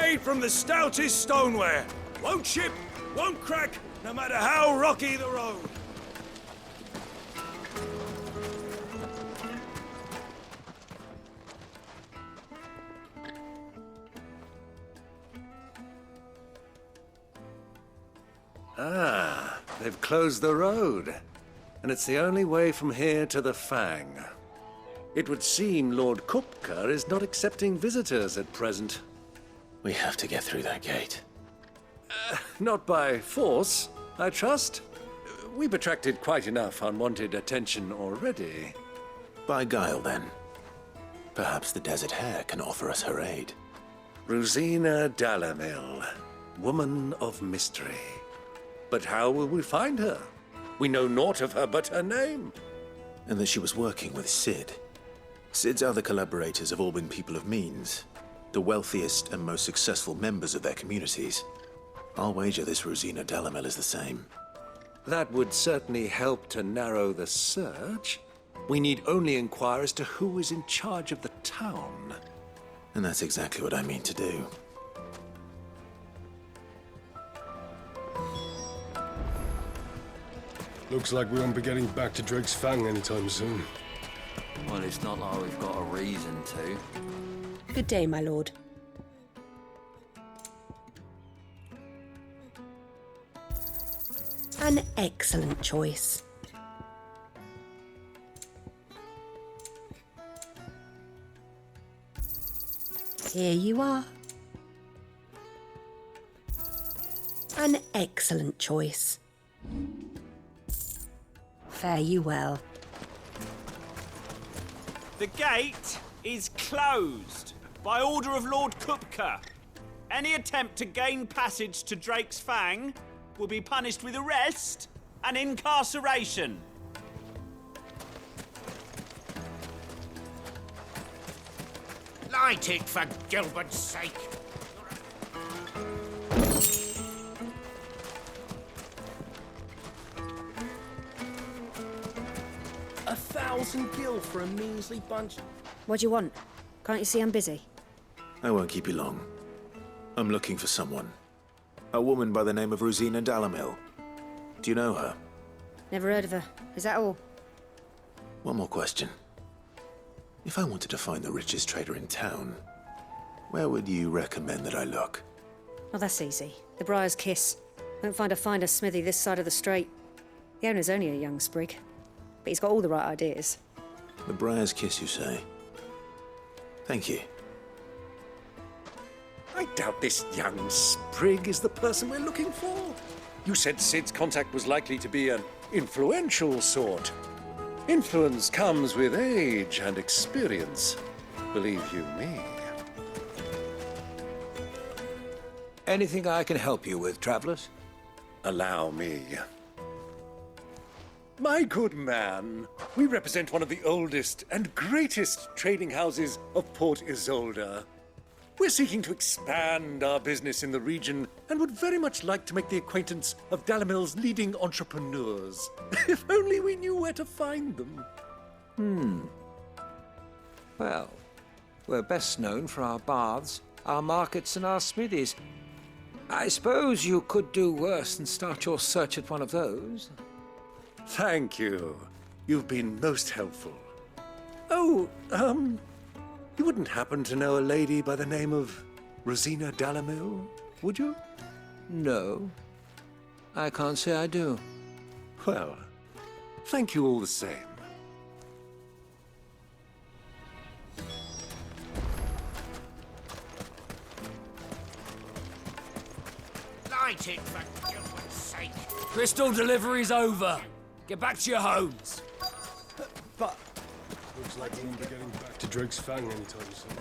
Made from the stoutest stoneware. Won't chip, won't crack, no matter how rocky the road. Ah, they've closed the road. And it's the only way from here to the Fang. It would seem Lord Kupka is not accepting visitors at present. We have to get through that gate. Not by force, I trust. We've attracted quite enough unwanted attention already. By guile, then. Perhaps the Desert Hare can offer us her aid. Rosina Dalimil, woman of mystery. But how will we find her? We know naught of her but her name. And that she was working with Sid. Sid's other collaborators have all been people of means, the wealthiest and most successful members of their communities. I'll wager this Rosina Dalimil is the same. That would certainly help to narrow the search. We need only inquire as to who is in charge of the town. And that's exactly what I mean to do. Looks like we won't be getting back to Drake's Fang anytime soon. Well, it's not like we've got a reason to. Good day, my lord. An excellent choice. Here you are. An excellent choice. Fare you well. The gate is closed by order of Lord Kupka. Any attempt to gain passage to Drake's Fang will be punished with arrest and incarceration. Light it, for Gilbert's sake. $1,000 for a measly bunch. What do you want? Can't you see I'm busy? I won't keep you long. I'm looking for someone. A woman by the name of Rosina Dalimil. Do you know her? Never heard of her. Is that all? One more question. If I wanted to find the richest trader in town, where would you recommend that I look? Oh, that's easy. The Briar's Kiss. Won't find a finer smithy this side of the strait. The owner's only a young sprig, but he's got all the right ideas. The Briar's Kiss, you say? Thank you. I doubt this young sprig is the person we're looking for. You said Sid's contact was likely to be an influential sort. Influence comes with age and experience, believe you me. Anything I can help you with, travelers? Allow me. My good man, we represent one of the oldest and greatest trading houses of Port Isolde. We're seeking to expand our business in the region and would very much like to make the acquaintance of Dalimil's leading entrepreneurs. If only we knew where to find them. Well, we're best known for our baths, our markets, and our smithies. I suppose you could do worse than start your search at one of those. Thank you. You've been most helpful. Oh, you wouldn't happen to know a lady by the name of Rosina Dalimil, would you? No, I can't say I do. Well, thank you all the same. Light it, for Gilbert's sake. Crystal delivery's over. Get back to your homes. But looks like we won't be getting back to Drake's Fang anytime soon.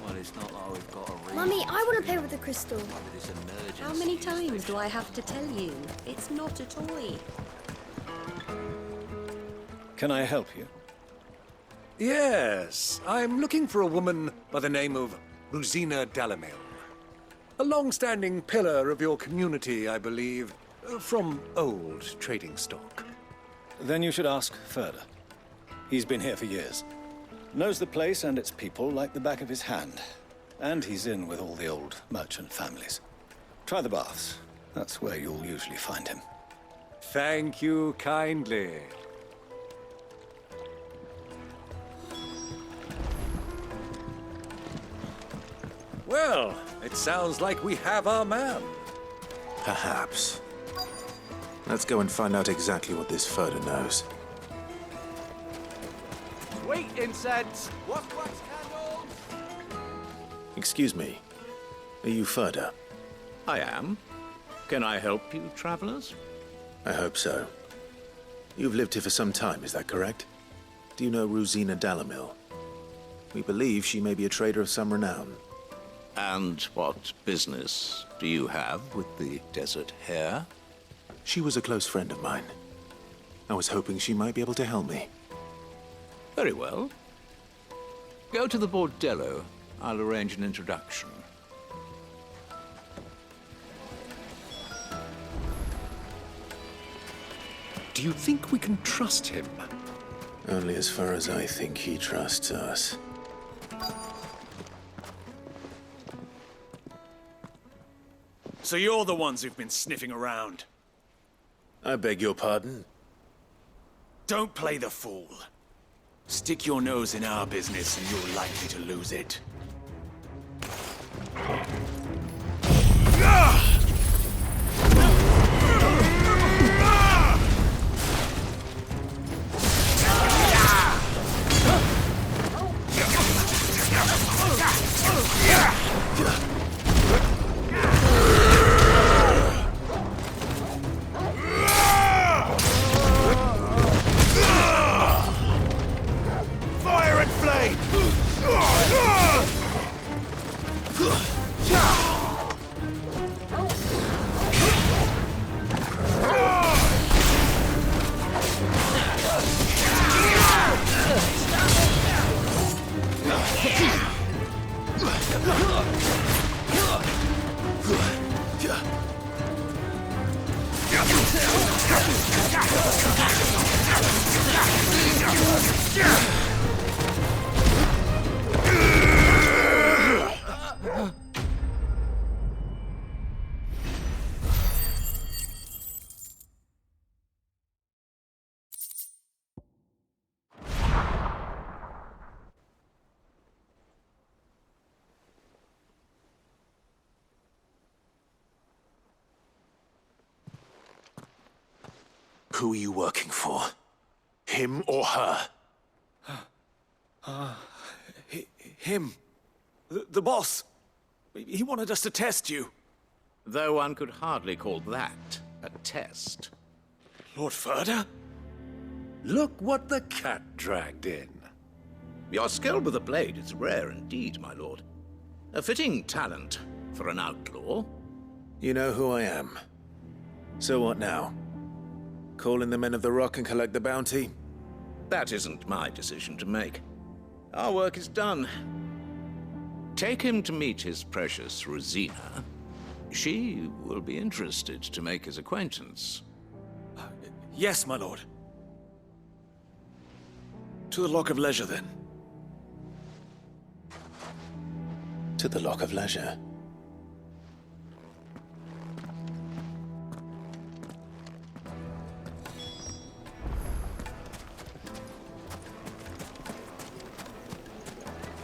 Well, it's not like we've got a reason. Mummy, I want to play with the crystal. With this emergency. How many times do I have to tell you? It's not a toy. Can I help you? Yes, I'm looking for a woman by the name of Rosina Dalimil. A long-standing pillar of your community, I believe, from old trading stock. Then you should ask further. He's been here for years. Knows the place and its people like the back of his hand. And he's in with all the old merchant families. Try the baths. That's where you'll usually find him. Thank you kindly. Well, it sounds like we have our man. Perhaps. Let's go and find out exactly what this Furder knows. Sweet incense! Wax candles! Excuse me. Are you Furder? I am. Can I help you, travelers? I hope so. You've lived here for some time, is that correct? Do you know Rosina Dalimil? We believe she may be a trader of some renown. And what business do you have with the desert hare? She was a close friend of mine. I was hoping she might be able to help me. Very well. Go to the bordello. I'll arrange an introduction. Do you think we can trust him? Only as far as I think he trusts us. So you're the ones who've been sniffing around. I beg your pardon? Don't play the fool. Stick your nose in our business and you're likely to lose it. Fire and flame! Who are you working for? Him or her? Him. The boss. He wanted us to test you. Though one could hardly call that a test. Lord Furder? Look what the cat dragged in. Your skill with the blade is rare indeed, my lord. A fitting talent for an outlaw. You know who I am. So what now? Call in the Men of the Rock and collect the bounty? That isn't my decision to make. Our work is done. Take him to meet his precious Rosina. She will be interested to make his acquaintance. Yes, my lord. To the Lock of Leisure, then. To the Lock of Leisure.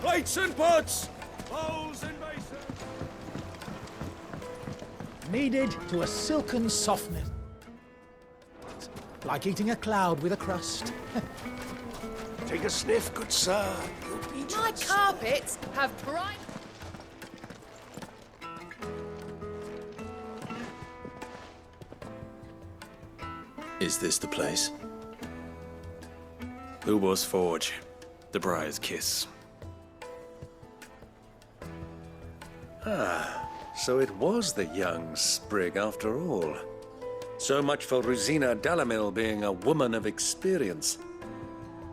Plates and pots! Bowls and basins! Kneaded to a silken softness. Like eating a cloud with a crust. Take a sniff, good sir. My carpets have bright... Is this the place? Hugo's Forge. The Briar's Kiss. So it was the young sprig after all. So much for Rosina Dalimil being a woman of experience.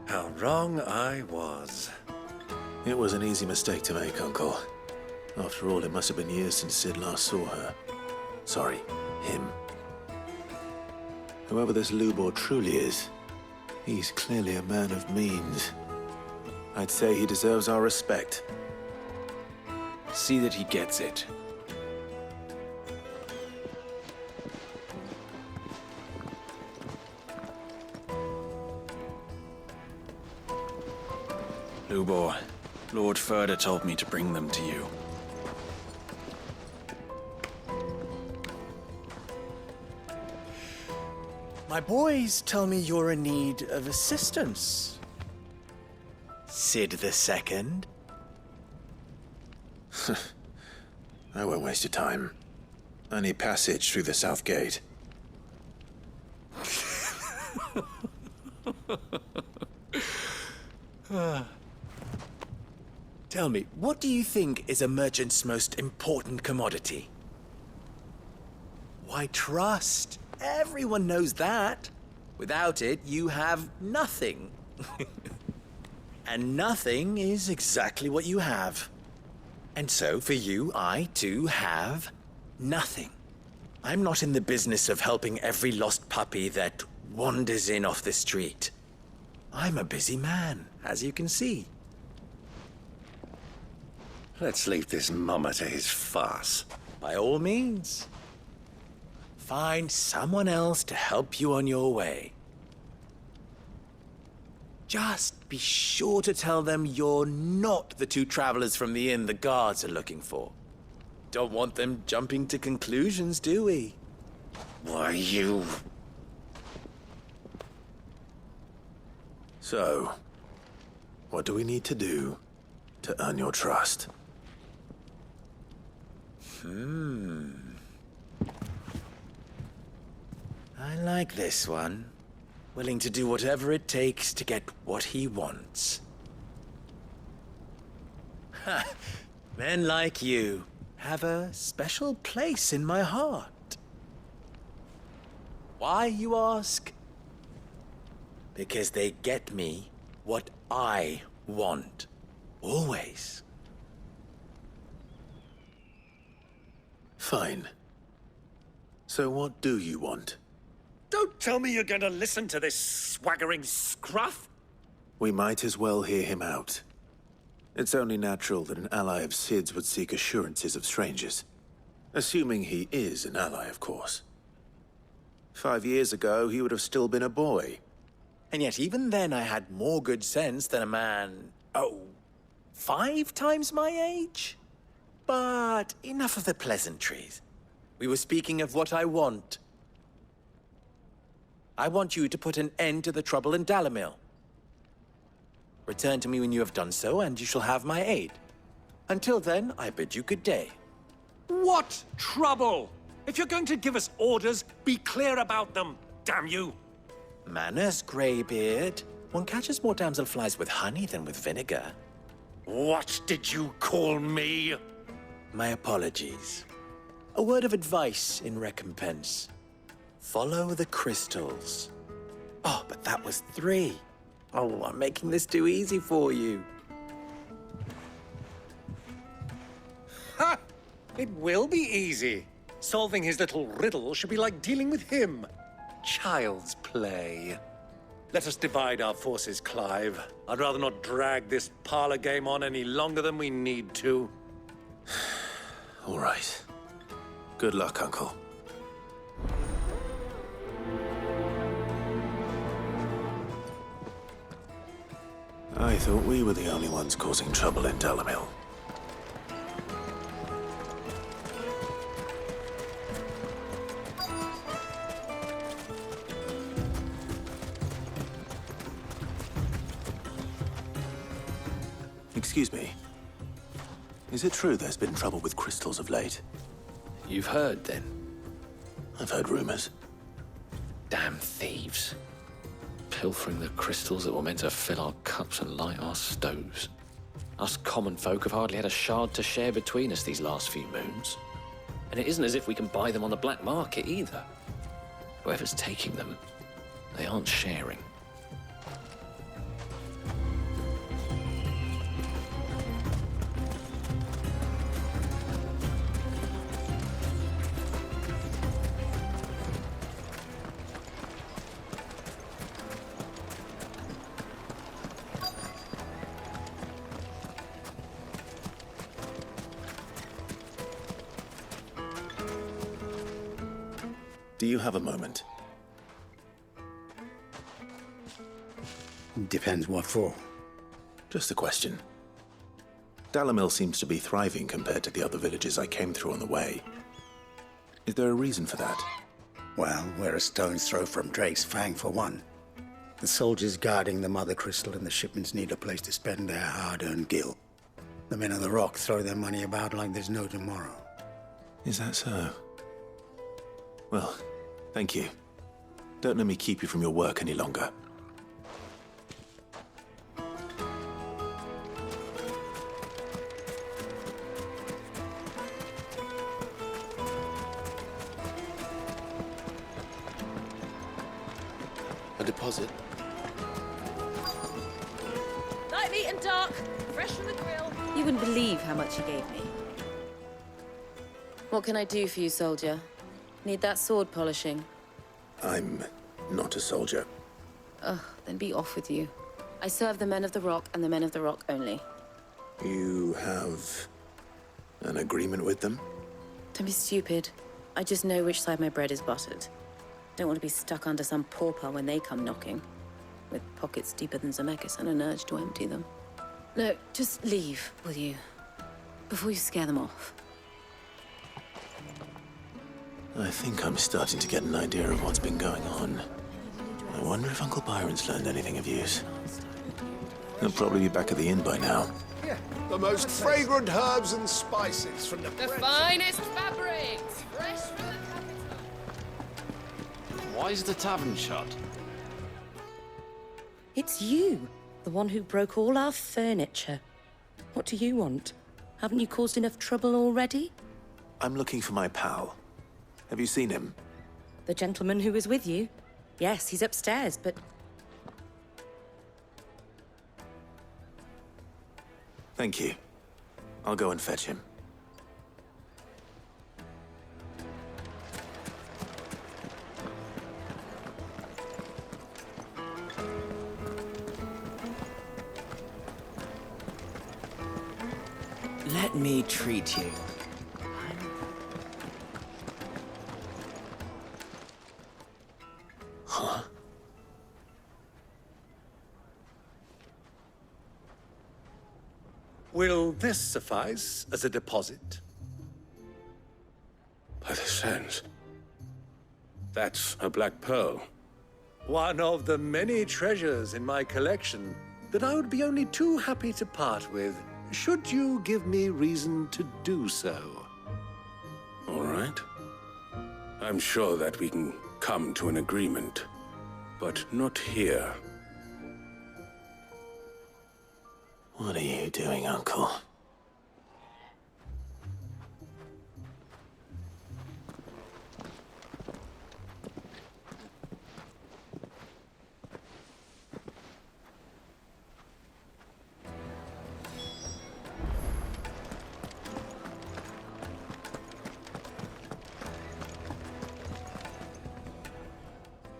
How wrong I was. It was an easy mistake to make, Uncle. After all, it must have been years since Sid last saw her. Sorry, him. Whoever this Lubor truly is, he's clearly a man of means. I'd say he deserves our respect. See that he gets it. Lubor, Lord Furder told me to bring them to you. My boys tell me you're in need of assistance. Sid the Second? I won't waste your time. I need passage through the south gate. Tell me, what do you think is a merchant's most important commodity? Why, trust. Everyone knows that. Without it, you have nothing. And nothing is exactly what you have. And so, for you, I, too, have nothing. I'm not in the business of helping every lost puppy that wanders in off the street. I'm a busy man, as you can see. Let's leave this mummer to his farce. By all means. Find someone else to help you on your way. Just be sure to tell them you're not the two travelers from the inn the guards are looking for. Don't want them jumping to conclusions, do we? Why, you... So, what do we need to do to earn your trust? I like this one. Willing to do whatever it takes to get what he wants. Ha! Men like you have a special place in my heart. Why, you ask? Because they get me what I want. Always. Fine. So what do you want? Don't tell me you're going to listen to this swaggering scruff! We might as well hear him out. It's only natural that an ally of Sid's would seek assurances of strangers. Assuming he is an ally, of course. 5 years ago, he would have still been a boy. And yet even then I had more good sense than a man, 5 times my age? But enough of the pleasantries. We were speaking of what I want. I want you to put an end to the trouble in Dalimil. Return to me when you have done so, and you shall have my aid. Until then, I bid you good day. What trouble? If you're going to give us orders, be clear about them, damn you! Manners, Greybeard. One catches more damselflies with honey than with vinegar. What did you call me? My apologies. A word of advice in recompense. Follow the crystals. Oh, but that was 3. Oh, I'm making this too easy for you. Ha! It will be easy. Solving his little riddle should be like dealing with him. Child's play. Let us divide our forces, Clive. I'd rather not drag this parlor game on any longer than we need to. All right. Good luck, Uncle. I thought we were the only ones causing trouble in Dalimil. Excuse me. Is it true there's been trouble with crystals of late? You've heard, then? I've heard rumors. Damn thieves. Pilfering the crystals that were meant to fill our cups and light our stoves. Us common folk have hardly had a shard to share between us these last few moons. And it isn't as if we can buy them on the black market either. Whoever's taking them, they aren't sharing. Do you have a moment? Depends what for. Just a question. Dalimil seems to be thriving compared to the other villages I came through on the way. Is there a reason for that? Well, we're a stone's throw from Drake's Fang, for one. The soldiers guarding the Mother Crystal and the shipments need a place to spend their hard-earned gil. The men of the Rock throw their money about like there's no tomorrow. Is that so? Well, thank you. Don't let me keep you from your work any longer. A deposit? Light, meat and dark, fresh from the grill. You wouldn't believe how much he gave me. What can I do for you, soldier? Need that sword polishing? I'm not a soldier. Ugh, then be off with you. I serve the men of the Rock and the men of the Rock only. You have an agreement with them? Don't be stupid. I just know which side my bread is buttered. Don't want to be stuck under some pauper when they come knocking, with pockets deeper than Zemeckis and an urge to empty them. No, just leave, will you? Before you scare them off. I think I'm starting to get an idea of what's been going on. I wonder if Uncle Byron's learned anything of use. He'll probably be back at the inn by now. Yeah, the most fragrant herbs and spices from the finest fabrics, fresh from the capital. Why is the tavern shut? It's you, the one who broke all our furniture. What do you want? Haven't you caused enough trouble already? I'm looking for my pal. Have you seen him? The gentleman who was with you? Yes, he's upstairs, but... Thank you. I'll go and fetch him. Let me treat you. Huh? Will this suffice as a deposit? By the sands. That's a black pearl. One of the many treasures in my collection that I would be only too happy to part with, should you give me reason to do so. All right. I'm sure that we can come to an agreement, but not here. What are you doing, Uncle?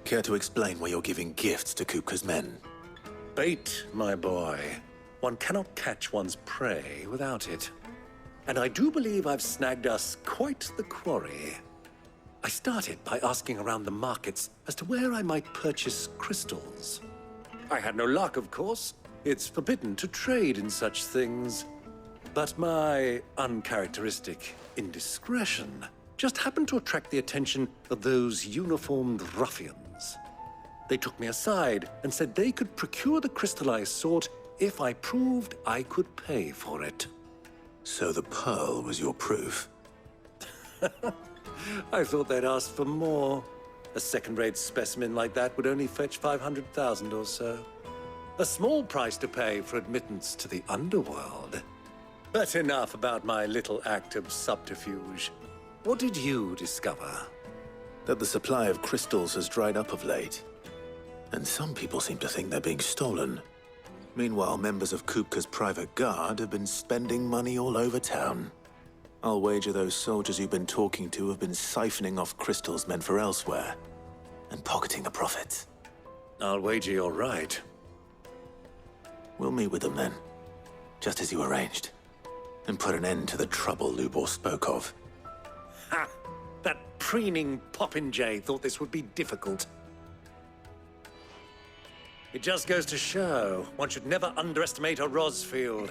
Care to explain why you're giving gifts to Kupka's men? Bait, my boy. One cannot catch one's prey without it. And I do believe I've snagged us quite the quarry. I started by asking around the markets as to where I might purchase crystals. I had no luck, of course. It's forbidden to trade in such things. But my uncharacteristic indiscretion just happened to attract the attention of those uniformed ruffians. They took me aside and said they could procure the crystal I sought if I proved I could pay for it. So the pearl was your proof? I thought they'd ask for more. A second-rate specimen like that would only fetch 500,000 or so. A small price to pay for admittance to the underworld. But enough about my little act of subterfuge. What did you discover? That the supply of crystals has dried up of late. And some people seem to think they're being stolen. Meanwhile, members of Kupka's private guard have been spending money all over town. I'll wager those soldiers you've been talking to have been siphoning off crystals meant for elsewhere, and pocketing the profits. I'll wager you're right. We'll meet with them then, just as you arranged, and put an end to the trouble Lubor spoke of. Ha! That preening popinjay thought this would be difficult. It just goes to show one should never underestimate a Rosfield.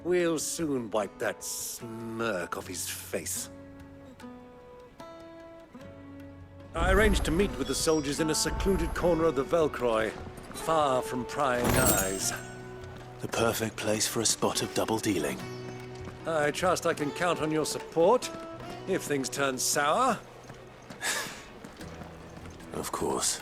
We'll soon wipe that smirk off his face. I arranged to meet with the soldiers in a secluded corner of the Velcroy, far from prying eyes. The perfect place for a spot of double dealing. I trust I can count on your support if things turn sour. Of course.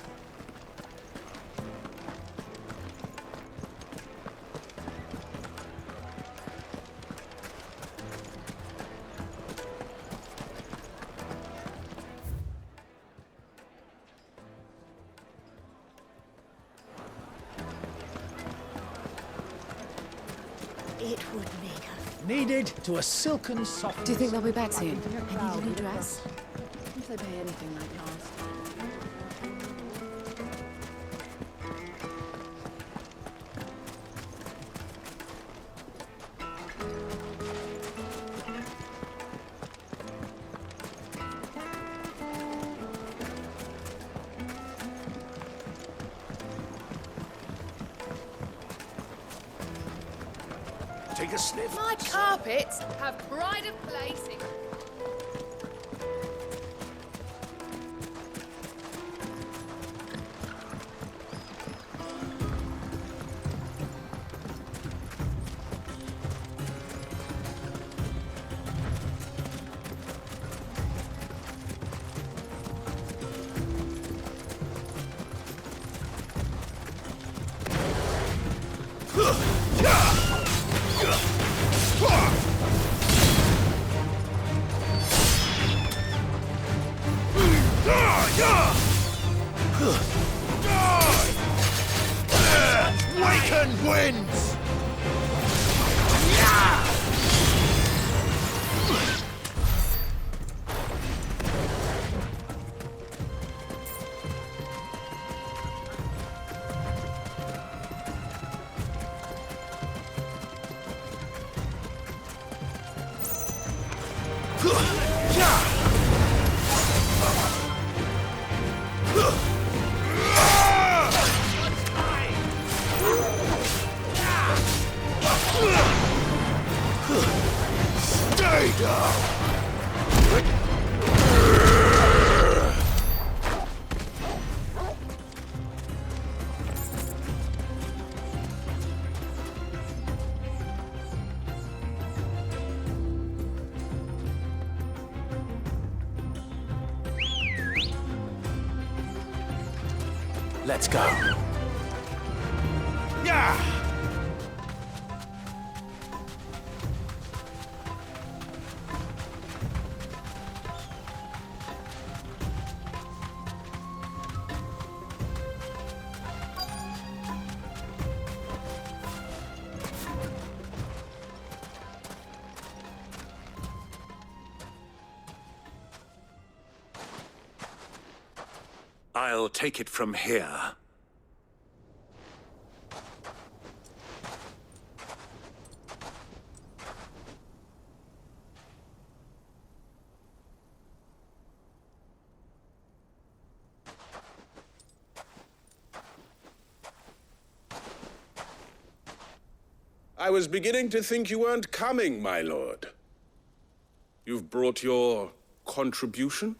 It would make her needed to a silken softness. Do you think they'll be back soon? Like a Need a cloud new with a dress? crust. If they pay anything like last. Take a sniff. My carpets have pride of place in... Waken winds! Stay down! Let's go. Yeah! I'll take it from here. I was beginning to think you weren't coming, my lord. You've brought your contribution?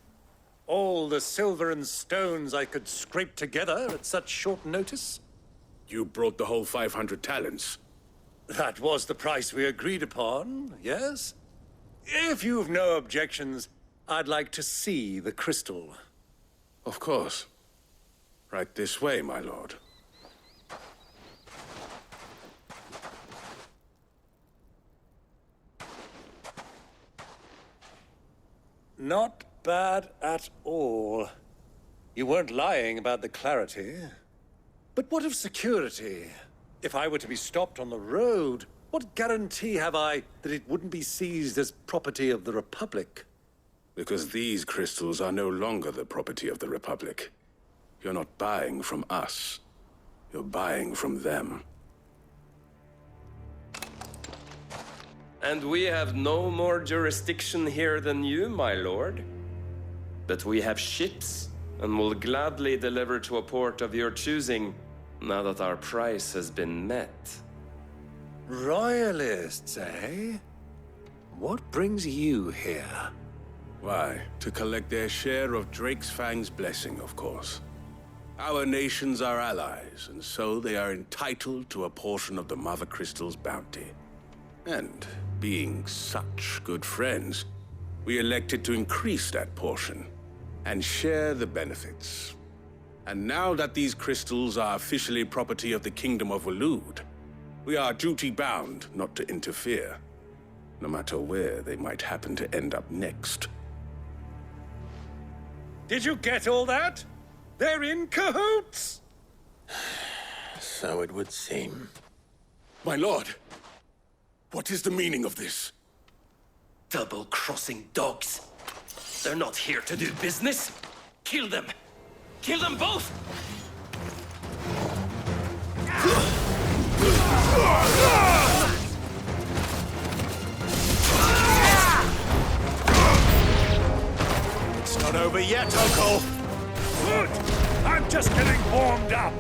All the silver and stones I could scrape together at such short notice? You brought the whole 500 talents. That was the price we agreed upon, yes? If you've no objections, I'd like to see the crystal. Of course. Right this way, my lord. Not bad at all. You weren't lying about the clarity. But what of security? If I were to be stopped on the road, what guarantee have I that it wouldn't be seized as property of the Republic? Because these crystals are no longer the property of the Republic. You're not buying from us. You're buying from them. And we have no more jurisdiction here than you, my lord. But we have ships, and will gladly deliver to a port of your choosing, now that our price has been met. Royalists, eh? What brings you here? Why, to collect their share of Drake's Fang's blessing, of course. Our nations are allies, and so they are entitled to a portion of the Mother Crystal's bounty. And, being such good friends, we elected to increase that portion and share the benefits. And now that these crystals are officially property of the Kingdom of Waloed, we are duty-bound not to interfere, no matter where they might happen to end up next. Did you get all that? They're in cahoots! So it would seem. My lord, what is the meaning of this? Double-crossing dogs. They're not here to do business. Kill them! Kill them both! It's not over yet, Uncle! Good! I'm just getting warmed up!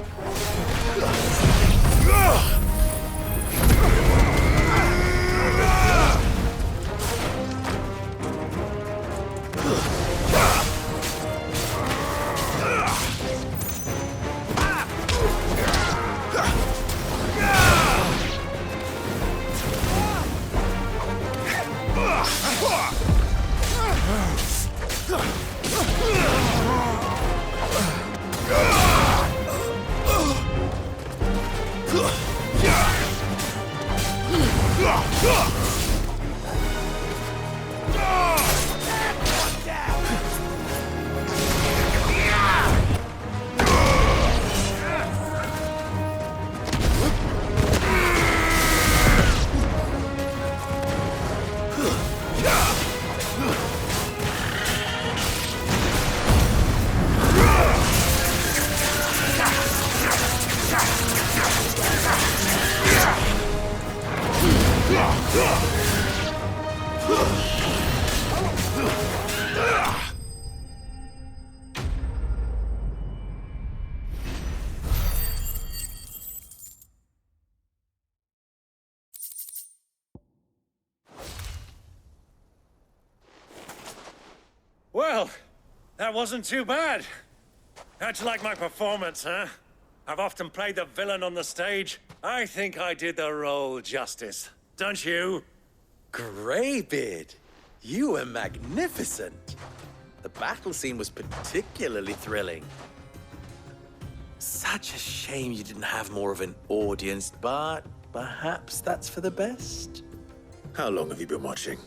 Well, that wasn't too bad. How'd you like my performance, huh? I've often played the villain on the stage. I think I did the role justice. Don't you? Greybeard, you were magnificent. The battle scene was particularly thrilling. Such a shame you didn't have more of an audience, but perhaps that's for the best. How long have you been watching?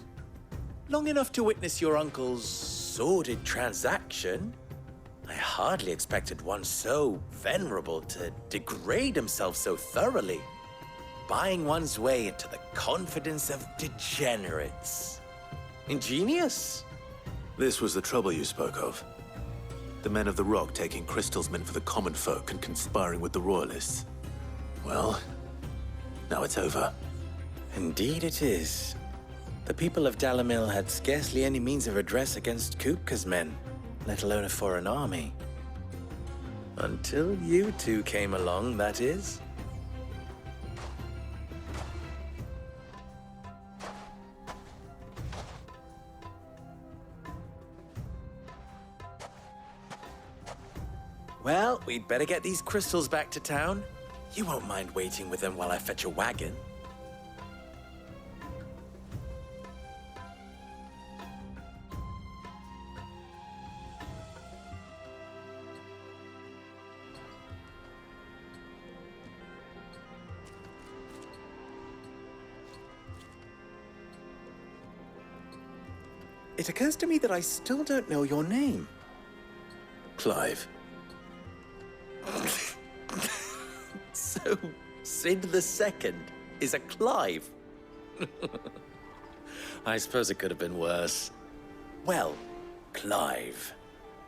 Long enough to witness your uncle's sordid transaction. I hardly expected one so venerable to degrade himself so thoroughly, buying one's way into the confidence of degenerates. Ingenious. This was the trouble you spoke of. The men of the Rock taking crystals meant for the common folk and conspiring with the Royalists. Well, now it's over. Indeed it is. The people of Dalimil had scarcely any means of redress against Kupka's men, let alone a foreign army. Until you two came along, that is. Well, we'd better get these crystals back to town. You won't mind waiting with them while I fetch a wagon. It occurs to me that I still don't know your name. Clive. So, Sid the Second is a Clive? I suppose it could have been worse. Well, Clive,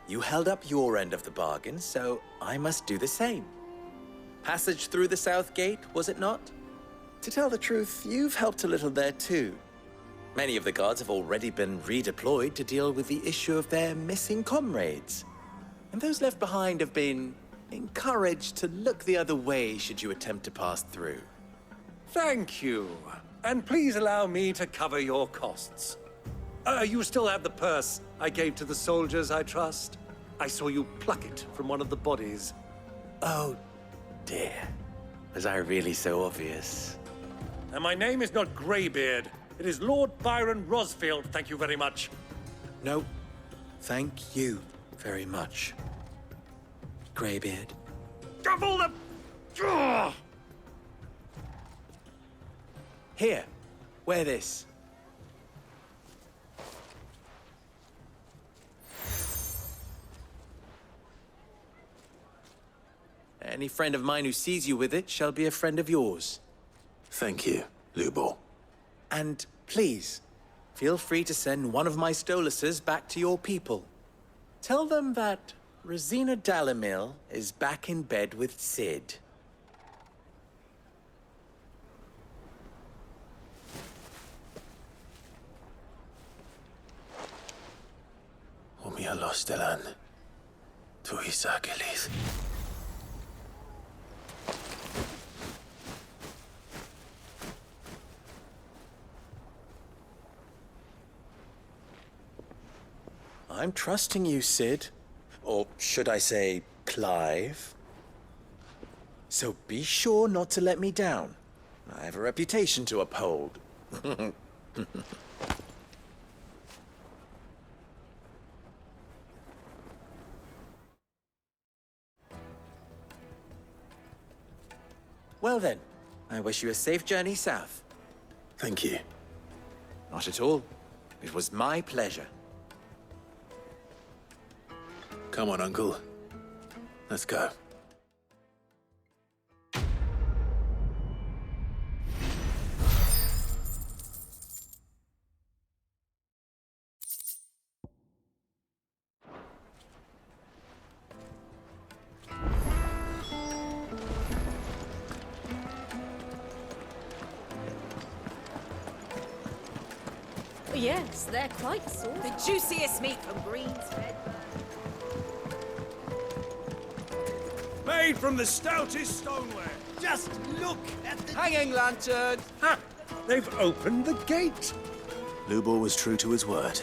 you held up your end of the bargain, so I must do the same. Passage through the South Gate, was it not? To tell the truth, you've helped a little there too. Many of the guards have already been redeployed to deal with the issue of their missing comrades. And those left behind have been encouraged to look the other way should you attempt to pass through. Thank you. And please allow me to cover your costs. You still have the purse I gave to the soldiers, I trust? I saw you pluck it from one of the bodies. Oh, dear. Was I really so obvious? And my name is not Greybeard. It is Lord Byron Rosfield, thank you very much. No, thank you very much, Greybeard. Of all the... Ugh! Here, wear this. Any friend of mine who sees you with it shall be a friend of yours. Thank you, Lubo. And please, feel free to send one of my Stoluses back to your people. Tell them that Rosina Dalimil is back in bed with Sid. Omia Lostelan. Tuisa Gelith. I'm trusting you, Sid. Or should I say, Clive? So be sure not to let me down. I have a reputation to uphold. Well then, I wish you a safe journey south. Thank you. Not at all. It was my pleasure. Come on, Uncle. Let's go. Yes, they're quite sort. The juiciest meat from Green's Red. Made from the stoutest stoneware. Just look at the hanging lantern. Ha! They've opened the gate. Lubor was true to his word.